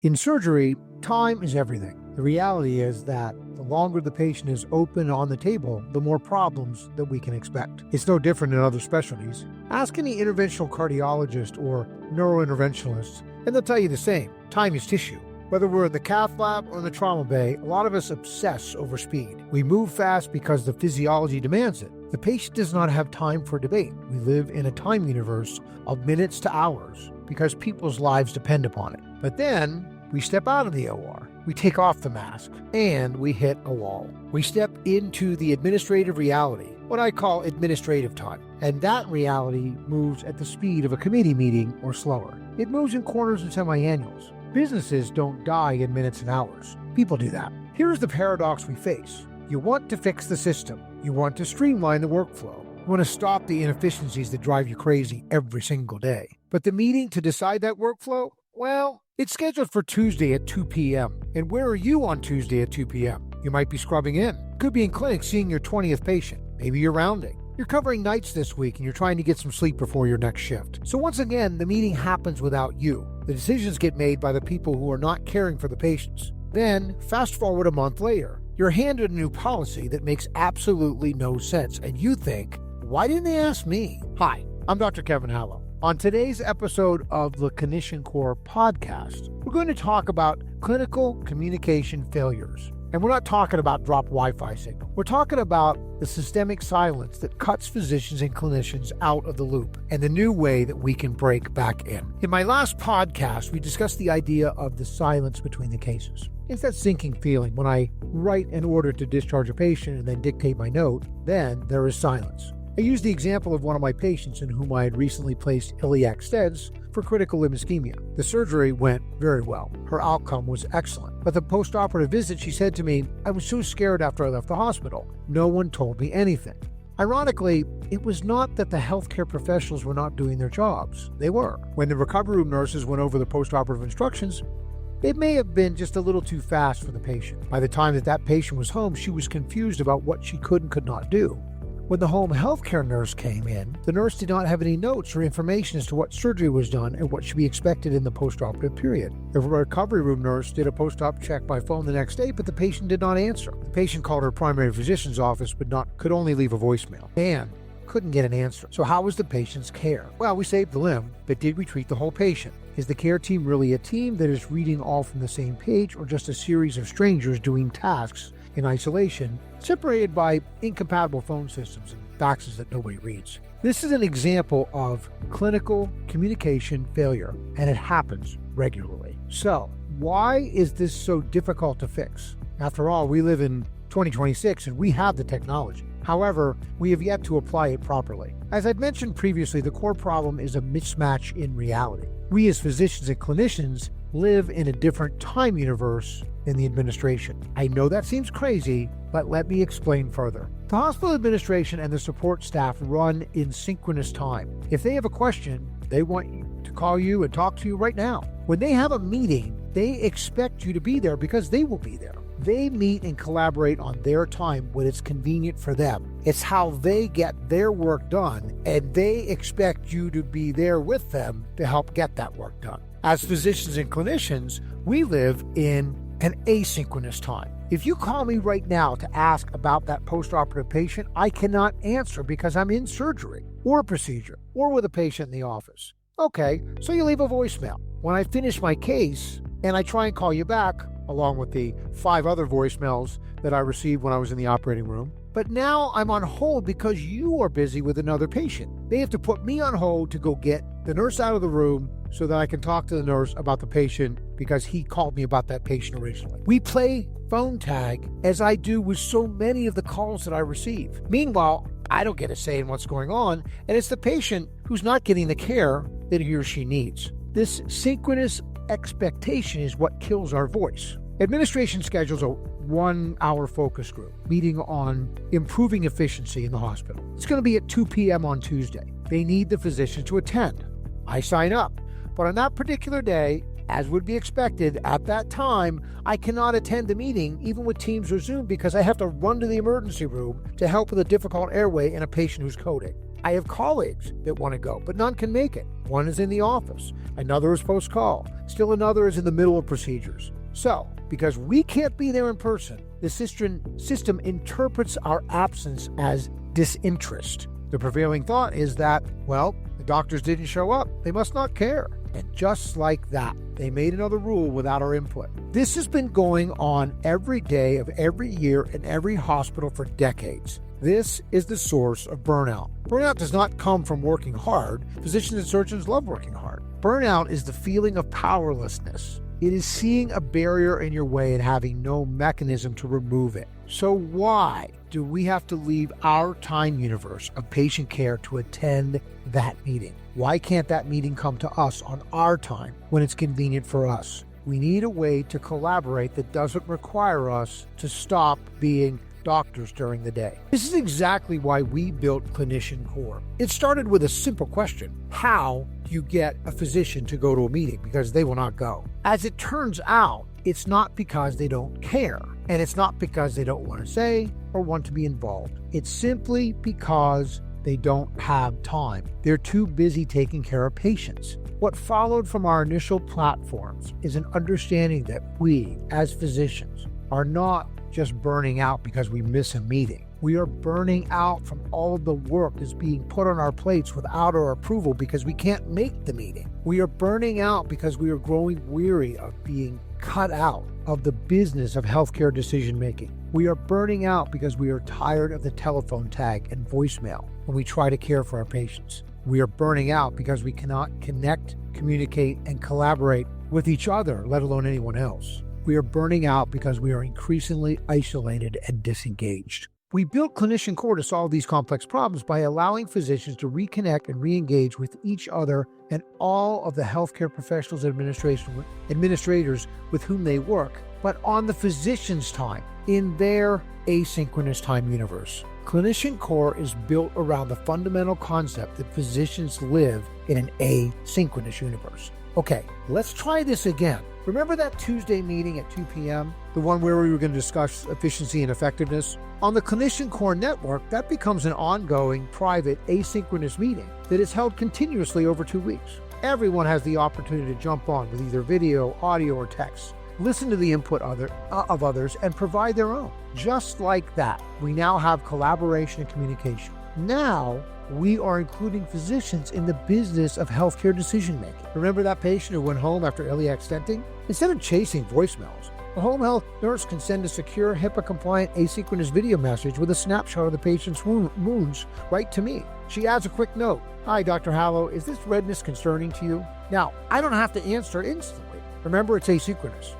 In surgery, time is everything. The reality is that the longer the patient is open on the table, the more problems that we can expect. It's no different in other specialties. Ask any interventional cardiologist or neurointerventionalist, and they'll tell you the same. Time is tissue. Whether we're in the cath lab or in the trauma bay, a lot of us obsess over speed. We move fast because the physiology demands it. The patient does not have time for debate. We live in a time universe of minutes to hours because people's lives depend upon it. But then we step out of the OR, we take off the mask, and we hit a wall. We step into the administrative reality, what I call administrative time. And that reality moves at the speed of a committee meeting or slower. It moves in quarters and semi-annuals. Businesses don't die in minutes and hours. People do that. Here's the paradox we face. You want to fix the system. You want to streamline the workflow. You want to stop the inefficiencies that drive you crazy every single day. But the meeting to decide that workflow, well, it's scheduled for Tuesday at 2 p.m. And where are you on Tuesday at 2 p.m.? You might be scrubbing in. Could be in clinic seeing your 20th patient. Maybe you're rounding. You're covering nights this week and you're trying to get some sleep before your next shift. So once again, the meeting happens without you. The decisions get made by the people who are not caring for the patients. Then, fast forward a month later, you're handed a new policy that makes absolutely no sense. And you think, why didn't they ask me? Hi, I'm Dr. Kevin Halow. On today's episode of the ClinicianCore Podcast, we're going to talk about clinical communication failures. And we're not talking about dropped Wi-Fi signal. We're talking about the systemic silence that cuts physicians and clinicians out of the loop and the new way that we can break back in. In my last podcast, we discussed the idea of the silence between the cases. It's that sinking feeling when I write an order to discharge a patient and then dictate my note, then there is silence. I used the example of one of my patients in whom I had recently placed iliac stents for critical limb ischemia. The surgery went very well. Her outcome was excellent. But the post-operative visit, she said to me, I was so scared after I left the hospital. No one told me anything. Ironically, it was not that the healthcare professionals were not doing their jobs. They were. When the recovery room nurses went over the post-operative instructions, it may have been just a little too fast for the patient. By the time that patient was home, she was confused about what she could and could not do. When the home healthcare nurse came in, the nurse did not have any notes or information as to what surgery was done and what should be expected in the post-operative period. The recovery room nurse did a post-op check by phone the next day, but the patient did not answer. The patient called her primary physician's office, but could only leave a voicemail and couldn't get an answer. So how was the patient's care? Well, we saved the limb, but did we treat the whole patient? Is the care team really a team that is reading all from the same page, or just a series of strangers doing tasks in isolation, separated by incompatible phone systems and faxes that nobody reads? This is an example of clinical communication failure, and it happens regularly. So, why is this so difficult to fix? After all, we live in 2026 and we have the technology. However, we have yet to apply it properly. As I'd mentioned previously, the core problem is a mismatch in reality. We as physicians and clinicians live in a different time universe than the administration. I know that seems crazy, but let me explain further. The hospital administration and the support staff run in synchronous time. If they have a question, they want you to call you and talk to you right now. When they have a meeting, they expect you to be there because they will be there. They meet and collaborate on their time when it's convenient for them. It's how they get their work done, and they expect you to be there with them to help get that work done. As physicians and clinicians, we live in an asynchronous time. If you call me right now to ask about that post-operative patient, I cannot answer because I'm in surgery or a procedure or with a patient in the office. Okay, so you leave a voicemail. When I finish my case and I try and call you back, along with the 5 other voicemails that I received when I was in the operating room. But now I'm on hold because you are busy with another patient. They have to put me on hold to go get the nurse out of the room so that I can talk to the nurse about the patient because he called me about that patient originally. We play phone tag as I do with so many of the calls that I receive. Meanwhile, I don't get a say in what's going on, and it's the patient who's not getting the care that he or she needs. This synchronous expectation is what kills our voice. Administration schedules a 1-hour focus group meeting on improving efficiency in the hospital. It's going to be at 2 p.m. on Tuesday. They need the physician to attend. I sign up, but on that particular day, as would be expected at that time, I cannot attend the meeting even with Teams or Zoom because I have to run to the emergency room to help with a difficult airway in a patient who's coding. I have colleagues that want to go, but none can make it. One is in the office, another is post-call, still another is in the middle of procedures. So, because we can't be there in person, the system interprets our absence as disinterest. The prevailing thought is that, well, the doctors didn't show up, they must not care. And just like that, they made another rule without our input. This has been going on every day of every year in every hospital for decades. This is the source of burnout. Burnout does not come from working hard. Physicians and surgeons love working hard. Burnout is the feeling of powerlessness. It is seeing a barrier in your way and having no mechanism to remove it. So why do we have to leave our time universe of patient care to attend that meeting? Why can't that meeting come to us on our time when it's convenient for us? We need a way to collaborate that doesn't require us to stop being doctors during the day. This is exactly why we built ClinicianCore. It started with a simple question: how do you get a physician to go to a meeting? Because they will not go. As it turns out, it's not because they don't care, and it's not because they don't want to say or want to be involved. It's simply because they don't have time. They're too busy taking care of patients. What followed from our initial platforms is an understanding that we, as physicians, are not just burning out because we miss a meeting. We are burning out from all of the work that's being put on our plates without our approval because we can't make the meeting. We are burning out because we are growing weary of being cut out of the business of healthcare decision making. We are burning out because we are tired of the telephone tag and voicemail when we try to care for our patients. We are burning out because we cannot connect, communicate, and collaborate with each other, let alone anyone else. We are burning out because we are increasingly isolated and disengaged. We built ClinicianCore to solve these complex problems by allowing physicians to reconnect and re-engage with each other and all of the healthcare professionals and administrators with whom they work, but on the physician's time, in their asynchronous time universe. ClinicianCore is built around the fundamental concept that physicians live in an asynchronous universe. Okay, let's try this again. Remember that Tuesday meeting at 2 p.m., the one where we were going to discuss efficiency and effectiveness? On the ClinicianCore network, that becomes an ongoing, private, asynchronous meeting that is held continuously over 2 weeks. Everyone has the opportunity to jump on with either video, audio, or text, listen to the input of others, and provide their own. Just like that, we now have collaboration and communication. Now, we are including physicians in the business of healthcare decision-making. Remember that patient who went home after iliac stenting? Instead of chasing voicemails, the home health nurse can send a secure HIPAA-compliant asynchronous video message with a snapshot of the patient's wounds right to me. She adds a quick note. Hi, Dr. Halow, is this redness concerning to you? Now, I don't have to answer instantly. Remember, it's asynchronous.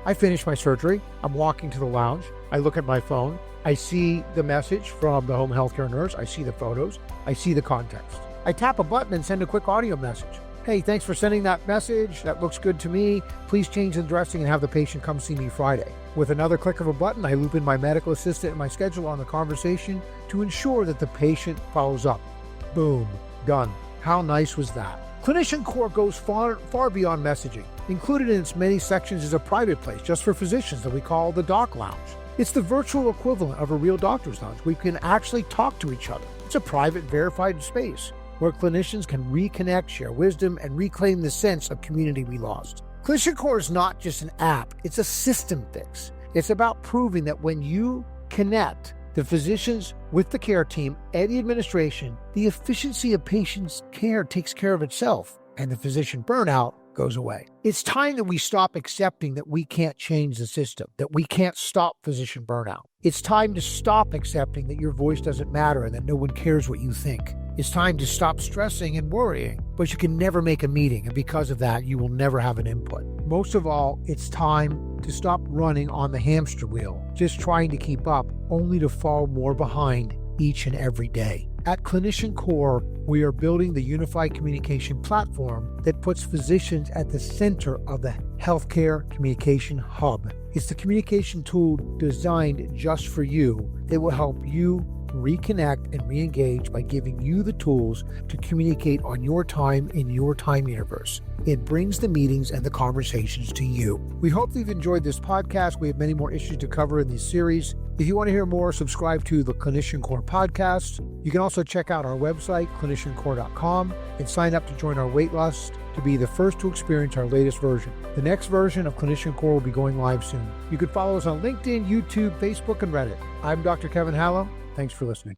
I finish my surgery. I'm walking to the lounge. I look at my phone. I see the message from the home healthcare nurse. I see the photos. I see the context. I tap a button and send a quick audio message. Hey, thanks for sending that message. That looks good to me. Please change the dressing and have the patient come see me Friday. With another click of a button, I loop in my medical assistant and my schedule on the conversation to ensure that the patient follows up. Boom, done. How nice was that? ClinicianCore goes far beyond messaging. Included in its many sections is a private place just for physicians that we call the Doc Lounge. It's the virtual equivalent of a real doctor's lounge. We can actually talk to each other. It's a private, verified space where clinicians can reconnect, share wisdom, and reclaim the sense of community we lost. ClinicianCore is not just an app, it's a system fix. It's about proving that when you connect the physicians with the care team and the administration, the efficiency of patients' care takes care of itself, and the physician burnout goes away. It's time that we stop accepting that we can't change the system, that we can't stop physician burnout. It's time to stop accepting that your voice doesn't matter and that no one cares what you think. It's time to stop stressing and worrying, but you can never make a meeting, and because of that, you will never have an input. Most of all, it's time to stop running on the hamster wheel, just trying to keep up, only to fall more behind each and every day. At ClinicianCore, we are building the unified communication platform that puts physicians at the center of the healthcare communication hub. It's the communication tool designed just for you that will help you reconnect and re-engage by giving you the tools to communicate on your time in your time universe. It brings the meetings and the conversations to you. We hope that you've enjoyed this podcast. We have many more issues to cover in this series. If you want to hear more, subscribe to the ClinicianCore Podcast. You can also check out our website, ClinicianCore.com, and sign up to join our waitlist to be the first to experience our latest version. The next version of ClinicianCore will be going live soon. You can follow us on LinkedIn, YouTube, Facebook, and Reddit. I'm Dr. Kevin Halow. Thanks for listening.